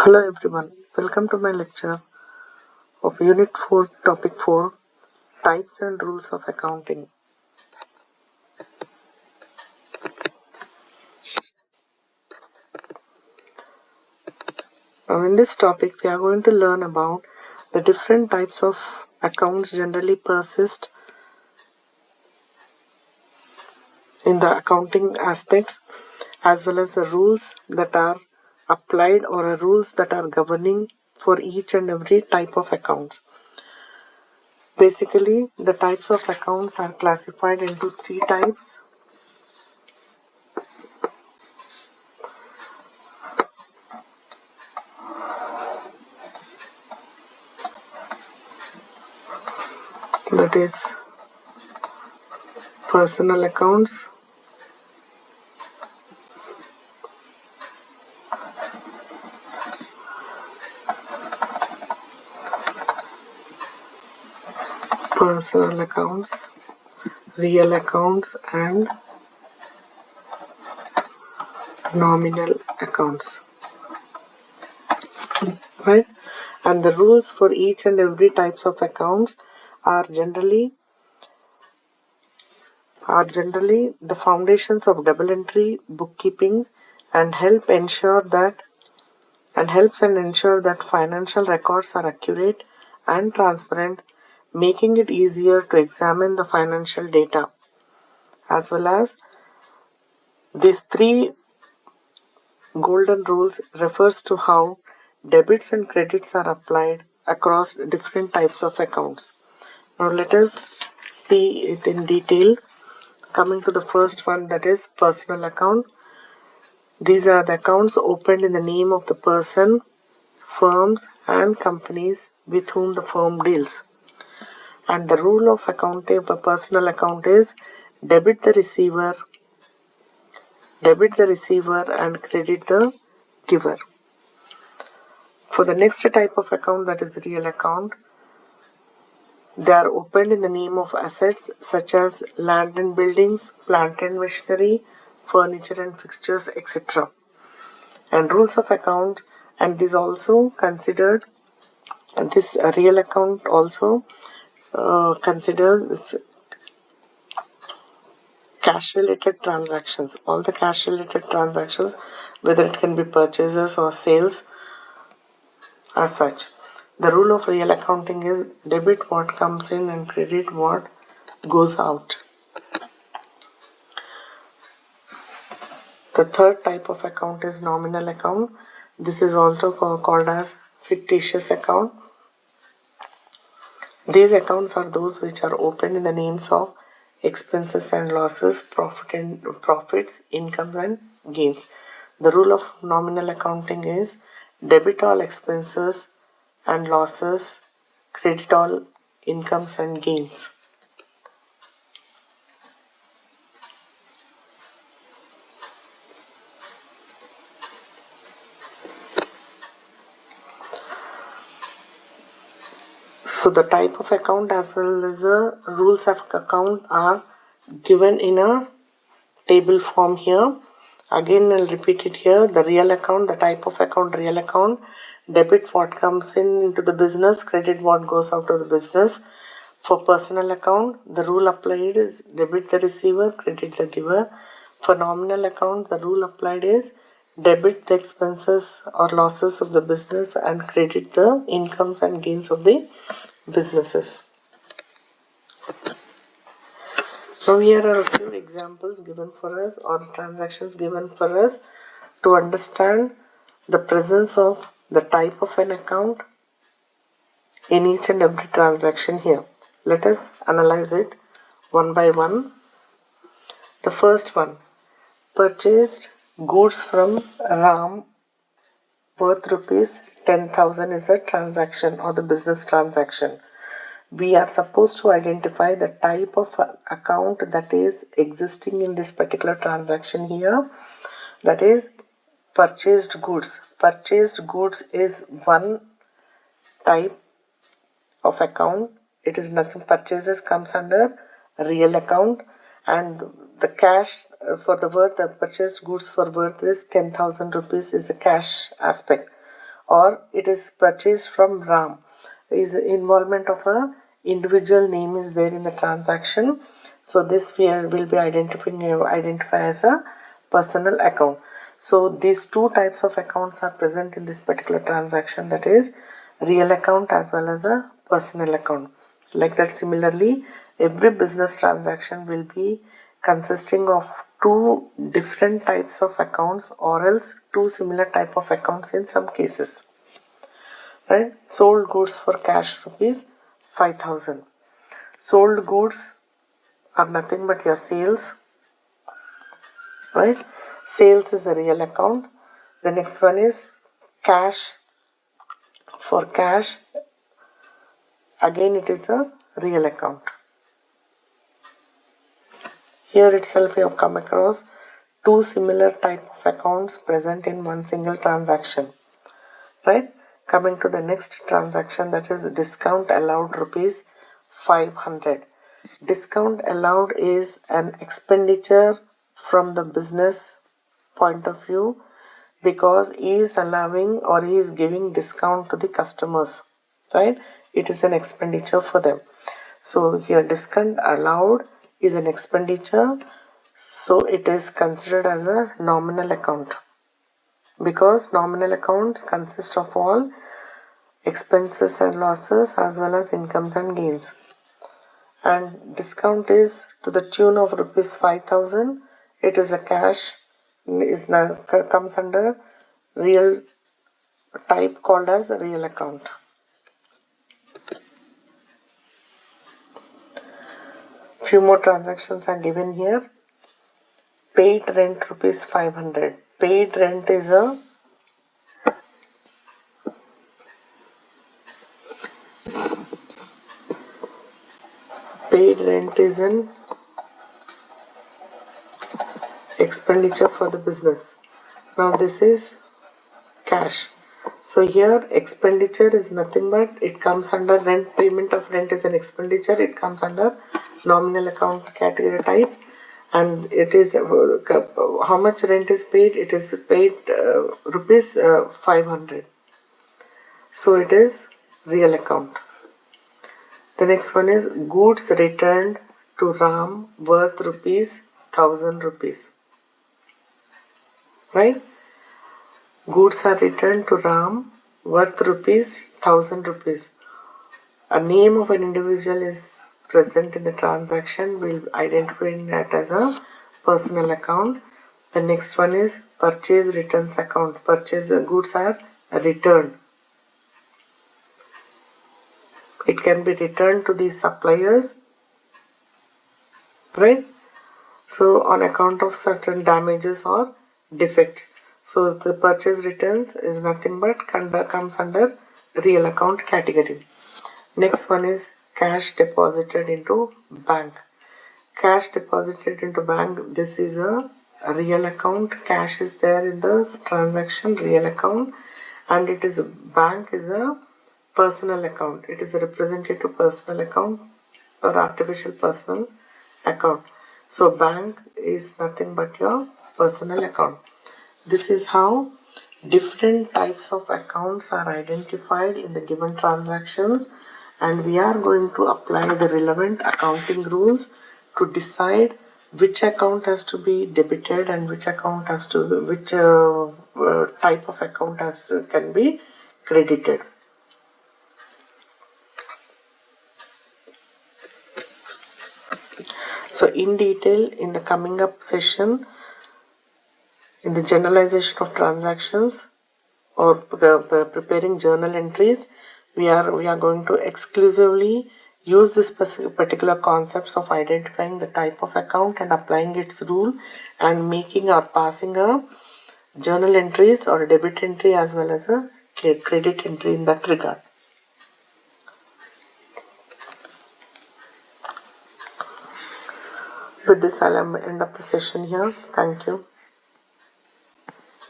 Hello everyone, welcome to my lecture of UNIT-4 Topic 4 Types and Rules of Accounting. Now in this topic we are going to learn about the different types of accounts generally persist in the accounting aspects, as well as the rules that are applied or rules that are governing for each and every type of accounts. Basically, the types of accounts are classified into three types. That is personal accounts, real accounts, and nominal accounts, right? And the rules for each and every types of accounts are generally the foundations of double entry bookkeeping and helps ensure that financial records are accurate and transparent, making it easier to examine the financial data. As well as these three golden rules refers to how debits and credits are applied across different types of accounts. Now let us see it in detail. Coming to the first one, that is personal account. These are the accounts opened in the name of the person, firms and companies with whom the firm deals. And the rule of accounting of a personal account is debit the receiver and credit the giver. For the next type of account, that is real account, they are opened in the name of assets such as land and buildings, plant and machinery, furniture and fixtures, etc. And rules of account, and this also considered, this real account also considers cash related transactions, all the cash related transactions, whether it can be purchases or sales as such. The rule of real accounting is debit what comes in and credit what goes out. The third type of account is nominal account. This is also called as fictitious account. These accounts are those which are opened in the names of expenses and losses, profits, incomes and gains. The rule of nominal accounting is debit all expenses and losses, credit all incomes and gains. So the type of account as well as the rules of account are given in a table form here. Again, I'll repeat it here. The real account, the type of account, real account, debit what comes into the business, credit what goes out of the business. For personal account, the rule applied is debit the receiver, credit the giver. For nominal account, the rule applied is debit the expenses or losses of the business and credit the incomes and gains of the businesses. Now here are a few examples given for us or transactions given for us to understand the presence of the type of an account in each and every transaction here. Let us analyze it one by one. The first one, purchased goods from Ram worth rupees 10,000 is a transaction or the business transaction. We are supposed to identify the type of account that is existing in this particular transaction here. That is purchased goods. Purchased goods is one type of account. It is nothing. Purchases comes under real account, and the cash the purchased goods for worth is 10,000 rupees is a cash aspect or it is purchased from Ram. Is involvement of a individual name is there in the transaction. So this will be identify as a personal account. So these two types of accounts are present in this particular transaction, that is real account as well as a personal account. Like that, similarly, every business transaction will be consisting of two different types of accounts or else two similar type of accounts in some cases. Right? Sold goods for cash rupees 5,000. Sold goods are nothing but your sales. Right? Sales is a real account. The next one is cash for cash. Again, it is a real account. Here itself we have come across two similar type of accounts present in one single transaction. Right? Coming to the next transaction, that is discount allowed rupees 500. Discount allowed is an expenditure from the business point of view because he is allowing or he is giving discount to the customers. Right? It is an expenditure for them. So here discount allowed is an expenditure, so it is considered as a nominal account because nominal accounts consist of all expenses and losses as well as incomes and gains. And discount is to the tune of rupees 5,000. It is a cash, comes under real type called as a real account. Few more transactions are given here. Paid rent rupees 500. Paid rent is a an expenditure for the business. Now this is cash. So here expenditure is nothing but it comes under rent. Payment of rent is an expenditure. It comes under nominal account category type, and it is how much rent is paid. It is paid rupees 500. So it is real account. The next one is goods returned to Ram worth rupees 1,000 rupees. Right? Goods are returned to Ram worth rupees 1,000 rupees. A name of an individual is present in the transaction. We'll identify that as a personal account. The next one is purchase returns account. Purchase goods are returned. It can be returned to the suppliers, right? So on account of certain damages or defects. So the purchase returns is nothing but comes under real account category. Next one is cash deposited into bank. Cash deposited into bank, this is a real account. Cash is there in the transaction, real account, and it is bank is a personal account. It is a representative personal account or artificial personal account. So bank is nothing but your personal account. This is how different types of accounts are identified in the given transactions, and we are going to apply the relevant accounting rules to decide which account has to be debited and which account has to type of account can be credited. So in detail in the coming up session, in the generalization of transactions or preparing journal entries, we are going to exclusively use this particular concepts of identifying the type of account and applying its rule and making or passing a journal entries or a debit entry as well as a credit entry in that regard. With this, I'll end up the session here. Thank you.